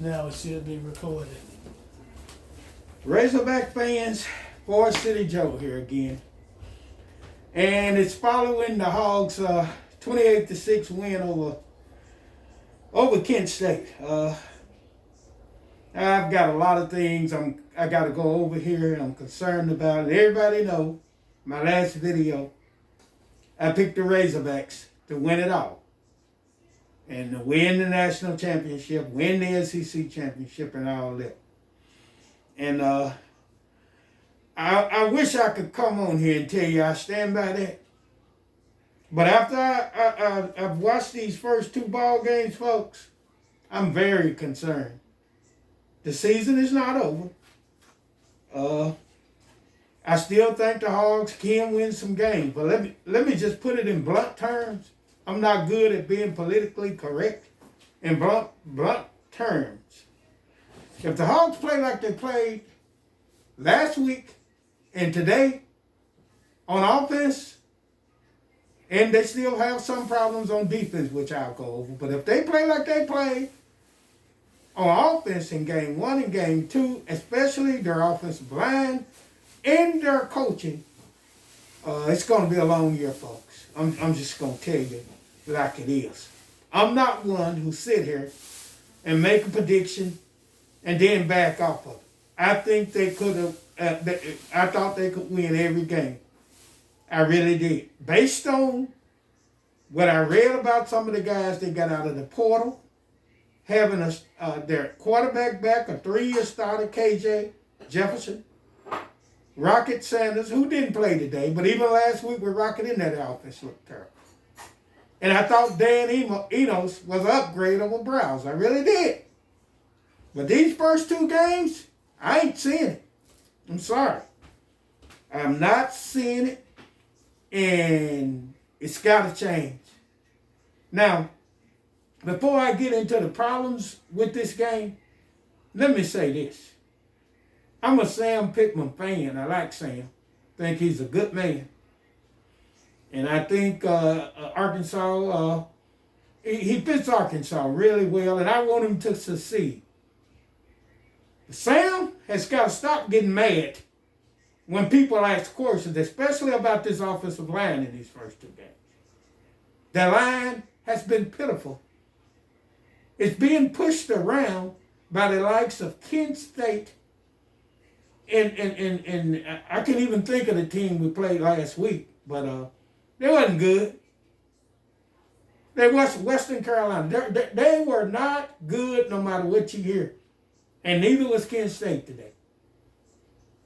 Now it should be recorded. Razorback fans, Forest City Joe here again. And it's following the Hogs' 28-6 win over Kent State. I've got a lot of things I got to go over here. I'm concerned about it. Everybody know my last video, I picked the Razorbacks to win it all. And to win the national championship, win the SEC championship and all that. And I wish I could come on here and tell you I stand by that. But after I've watched these first two ball games, folks, I'm very concerned. The season is not over. I still think the Hogs can win some games. But let me just put it in blunt terms. I'm not good at being politically correct. In blunt terms, if the Hogs play like they played last week and today on offense, and they still have some problems on defense, which I'll go over, but if they play like they played on offense in game one and game two, especially their offensive line and their coaching, it's going to be a long year, folks. I'm just going to tell you like it is. I'm not one who sit here and make a prediction and then back off of it. I think they could have, I thought they could win every game. I really did. Based on what I read about some of the guys they got out of the portal, having their quarterback back, a 3-year starter, KJ Jefferson, Rocket Sanders, who didn't play today, but even last week with Rocket in that offense looked terrible. And I thought Dan Enos was an upgrade over Browse. I really did. But these first two games, I ain't seeing it. I'm sorry. I'm not seeing it, and it's got to change. Now, before I get into the problems with this game, let me say this. I'm a Sam Pittman fan. I like Sam. Think he's a good man. And I think Arkansas, he fits Arkansas really well, and I want him to succeed. Sam has got to stop getting mad when people ask questions, especially about this offensive line in these first two games. The line has been pitiful. It's being pushed around by the likes of Kent State, and I can even think of the team we played last week, but they wasn't good. They was Western Carolina. They were not good no matter what you hear. And neither was Kent State today.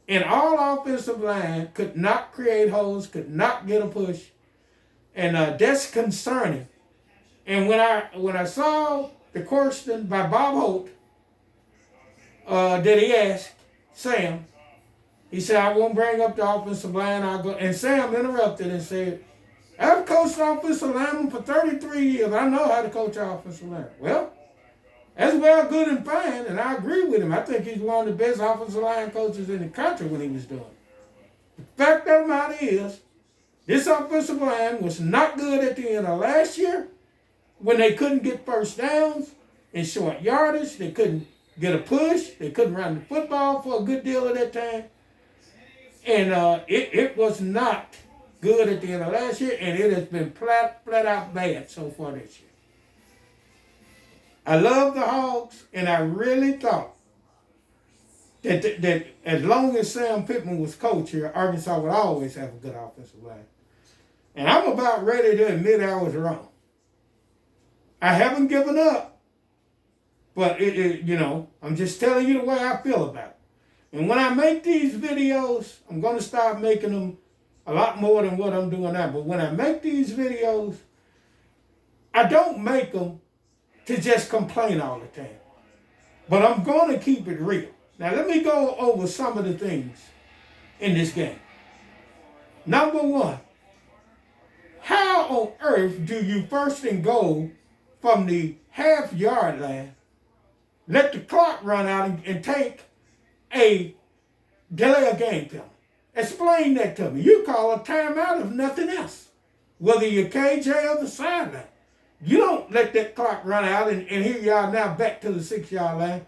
And all offensive line could not create holes, could not get a push. And that's concerning. And when I saw the question by Bob Holt that he asked Sam, he said, I won't bring up the offensive line. I'll go. And Sam interrupted and said, I've coached offensive linemen for 33 years. I know how to coach offensive line. Well, that's well, good and fine, and I agree with him. I think he's one of the best offensive line coaches in the country when he was doing it. The fact of the matter is, this offensive line was not good at the end of last year when they couldn't get first downs in short yardage. They couldn't get a push. They couldn't run the football for a good deal of that time. And it was not good at the end of last year, and it has been flat out bad so far this year. I love the Hogs, and I really thought that as long as Sam Pittman was coach here, Arkansas would always have a good offensive line. And I'm about ready to admit I was wrong. I haven't given up, but I'm just telling you the way I feel about it. And when I make these videos, I'm going to start making them a lot more than what I'm doing now. But when I make these videos, I don't make them to just complain all the time. But I'm going to keep it real. Now, let me go over some of the things in this game. Number one, how on earth do you first and goal from the half-yard line, let the clock run out and take a delay of game penalty? Explain that to me. You call a timeout if nothing else, whether you're KJ or the sideline. You don't let that clock run out and here you are now back to the 6-yard line,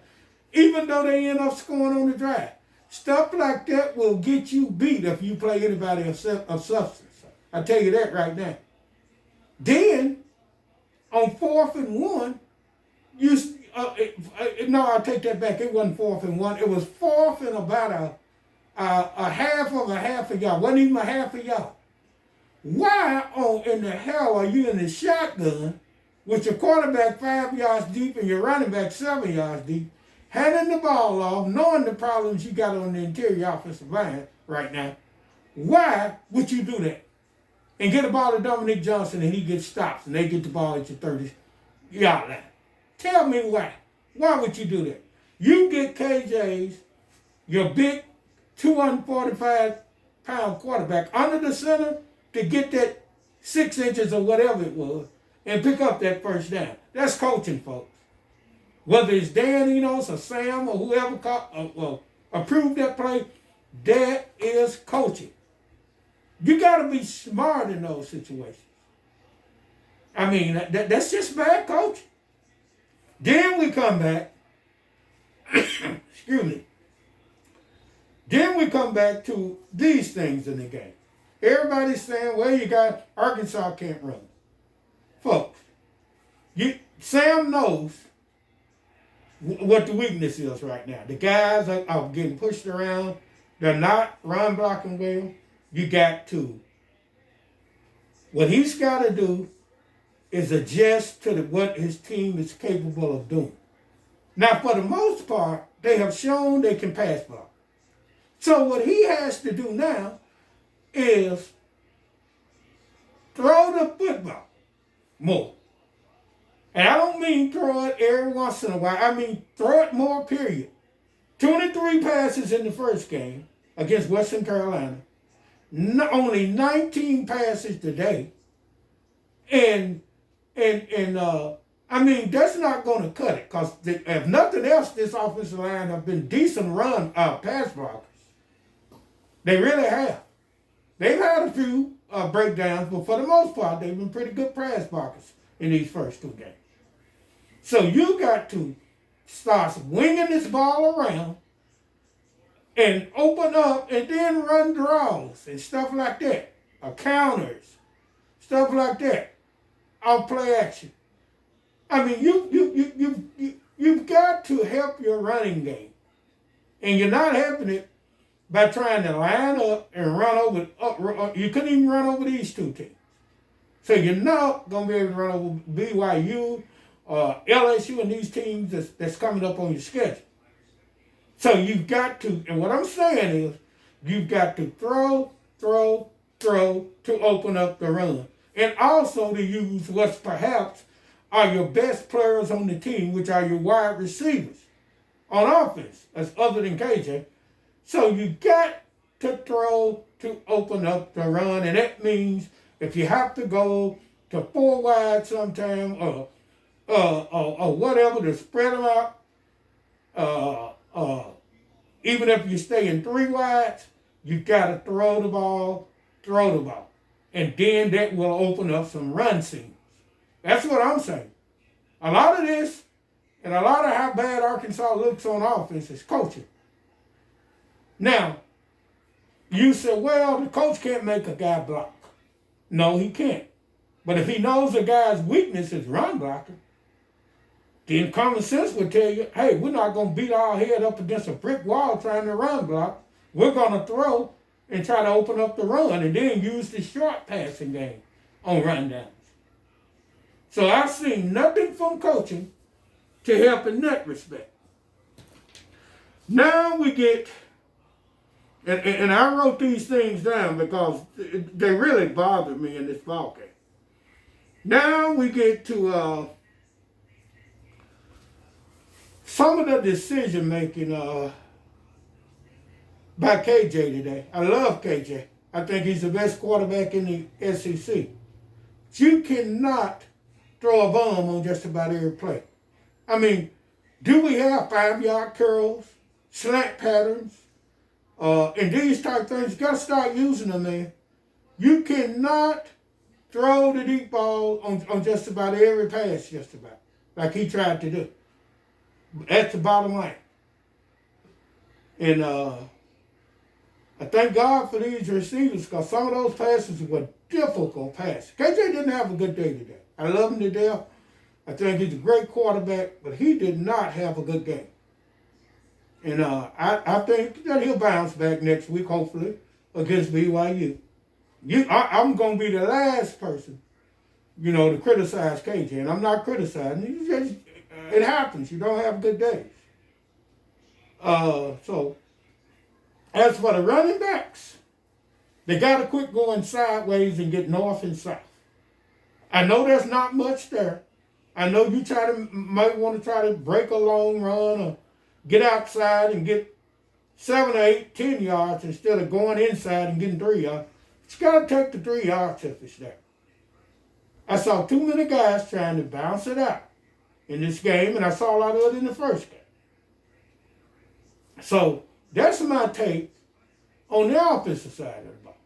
even though they end up scoring on the drive. Stuff like that will get you beat if you play anybody of substance. I tell you that right now. Then, on 4th and 1, no, I'll take that back. It wasn't 4th and 1. It was 4th and about a half a yard. Wasn't even a half a yard. Why in the hell are you in the shotgun with your quarterback 5 yards deep and your running back 7 yards deep, handing the ball off, knowing the problems you got on the interior offensive line right now? Why would you do that? And get the ball to Dominic Johnson and he gets stops and they get the ball at your 30-yard line. Tell me why. Why would you do that? You get KJ's, your big 245-pound quarterback, under the center to get that 6 inches or whatever it was and pick up that first down. That's coaching, folks. Whether it's Dan Enos or Sam or whoever approved that play, that is coaching. You got to be smart in those situations. I mean, that's just bad coaching. Then we come back, excuse me. Then we come back to these things in the game. Everybody's saying, well, you got Arkansas can't run. Folks, Sam knows what the weakness is right now. The guys are getting pushed around. They're not run blocking well. You got to. What he's got to do is adjust to what his team is capable of doing. Now, for the most part, they have shown they can pass block. So what he has to do now is throw the football more. And I don't mean throw it every once in a while. I mean throw it more, period. 23 passes in the first game against Western Carolina. Only 19 passes today. And I mean, that's not going to cut it. Because if nothing else, this offensive line have been decent run pass blockers. They really have. They've had a few breakdowns, but for the most part, they've been pretty good pass blockers in these first 2 games. So you got to start winging this ball around and open up and then run draws and stuff like that, or counters, stuff like that, off play action. I mean, you've got to help your running game, and you're not helping it by trying to line up and run over. You couldn't even run over these 2 teams, so you're not going to be able to run over BYU or LSU and these teams that's coming up on your schedule. So you've got to, and what I'm saying is, you've got to throw to open up the run. And also to use what's perhaps are your best players on the team, which are your wide receivers on offense, as other than KJ. So you got to throw to open up the run. And that means if you have to go to 4 wide sometime or whatever to spread them out, even if you stay in 3 wides, you got to throw the ball. And then that will open up some run seams. That's what I'm saying. A lot of this, and a lot of how bad Arkansas looks on offense is coaching. Now, you say, well, the coach can't make a guy block. No, he can't. But if he knows a guy's weakness is run blocking, then common sense would tell you, hey, we're not going to beat our head up against a brick wall trying to run block. We're going to throw and try to open up the run and then use the short passing game on rundowns. So I've seen nothing from coaching to help in that respect. Now we get, and I wrote these things down because they really bothered me in this ball game. Now we get to some of the decision making by KJ today. I love KJ. I think he's the best quarterback in the SEC. You cannot throw a bomb on just about every play. I mean, do we have 5-yard curls, slant patterns, and these type things? You got to start using them, man. You cannot throw the deep ball on just about every pass, just about, like he tried to do. That's the bottom line. And I thank God for these receivers because some of those passes were difficult passes. KJ didn't have a good day today. I love him to death. I think he's a great quarterback, but he did not have a good game. And I think that he'll bounce back next week, hopefully, against BYU. I'm going to be the last person, to criticize KJ. And I'm not criticizing. It happens. You don't have good days. So, as for the running backs, they got to quit going sideways and get north and south. I know there's not much there. I know you might want to try to break a long run or get outside and get 7 or 8, 10 yards instead of going inside and getting 3 yards. But you got to take the 3 yards if it's there. I saw too many guys trying to bounce it out in this game, and I saw a lot of it in the first game. So that's my take on the offensive side of the ball.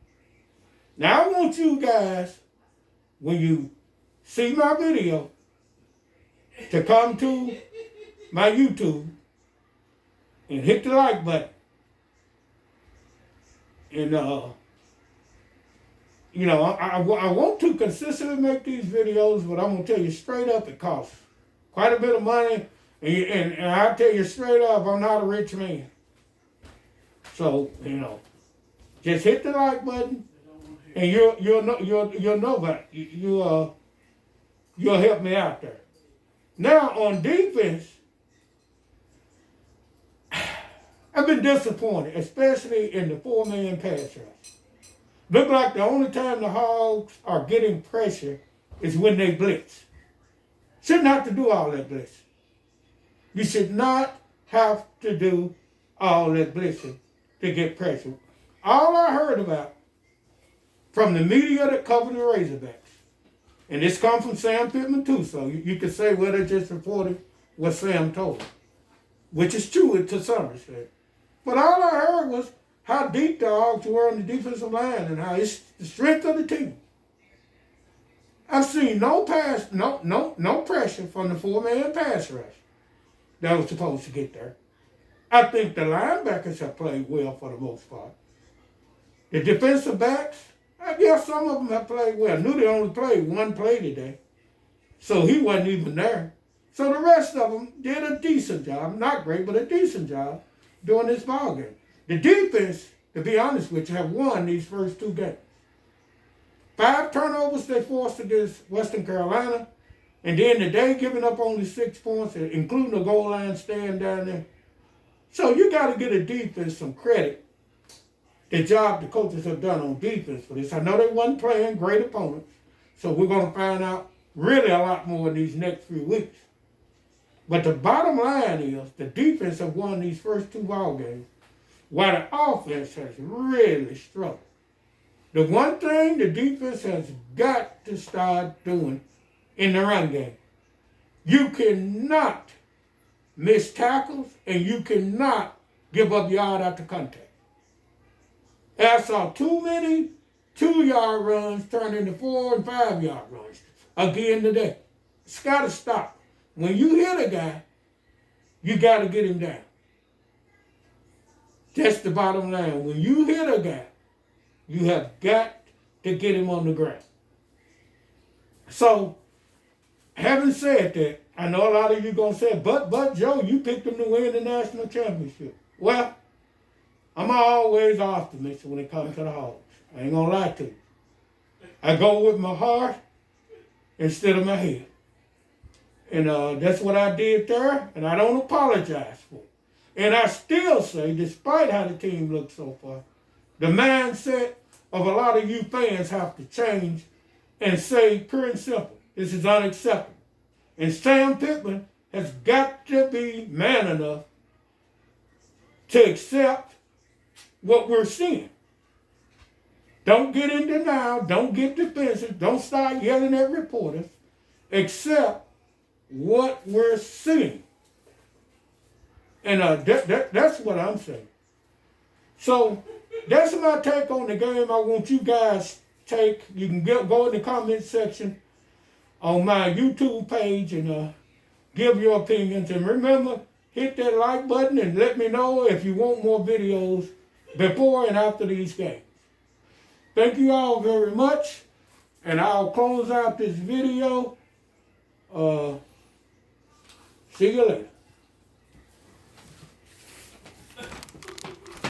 Now I want you guys, when you see my video, to come to my YouTube and hit the like button. And, I want to consistently make these videos, but I'm going to tell you straight up, it costs quite a bit of money. And I'll tell you straight up, I'm not a rich man. So, just hit the like button, and you'll know that. You'll help me out there. Now, on defense, I've been disappointed, especially in the 4-man pass rush. Look like the only time the Hogs are getting pressure is when they blitz. Shouldn't have to do all that blitzing. You should not have to do all that blitzing to get pressure. All I heard about from the media that covered the Razorbacks, and this comes from Sam Pittman too, so you could say, well, they just reported what Sam told them, which is true to some extent. But all I heard was how deep the Hogs were on the defensive line and how it's the strength of the team. I've seen no pressure from the 4-man pass rush that was supposed to get there. I think the linebackers have played well for the most part. The defensive backs, I guess some of them have played well. I knew they only played one play today, so he wasn't even there. So the rest of them did a decent job, not great, but a decent job during this ball game. The defense, to be honest with you, have won these first 2 games. 5 turnovers they forced against Western Carolina, and then today giving up only 6 points, including the goal line stand down there. So you got to give the defense some credit. The job the coaches have done on defense for this. I know they wasn't playing great opponents, so we're going to find out really a lot more in these next few weeks. But the bottom line is the defense have won these first 2 ball games, while the offense has really struggled. The one thing the defense has got to start doing in the run game, you cannot miss tackles and you cannot give up yard after contact. I saw too many 2-yard runs turn into 4- and 5-yard runs again today. It's got to stop. When you hit a guy, you got to get him down. That's the bottom line. When you hit a guy, you have got to get him on the ground. So, having said that, I know a lot of you going to say, but Joe, you picked them to win the national championship. Well, I'm always optimistic when it comes to the Hogs. I ain't going to lie to you. I go with my heart instead of my head. And that's what I did there, and I don't apologize for it. And I still say, despite how the team looks so far, the mindset of a lot of you fans have to change and say, pure and simple, this is unacceptable. And Sam Pittman has got to be man enough to accept what we're seeing. Don't get in denial. Don't get defensive. Don't start yelling at reporters. Accept what we're seeing. And that's what I'm saying. So that's my take on the game. I want you guys take. You can go in the comment section on my YouTube page and give your opinions. And remember, hit that like button and let me know if you want more videos before and after these games. Thank you all very much. And I'll close out this video. See you later.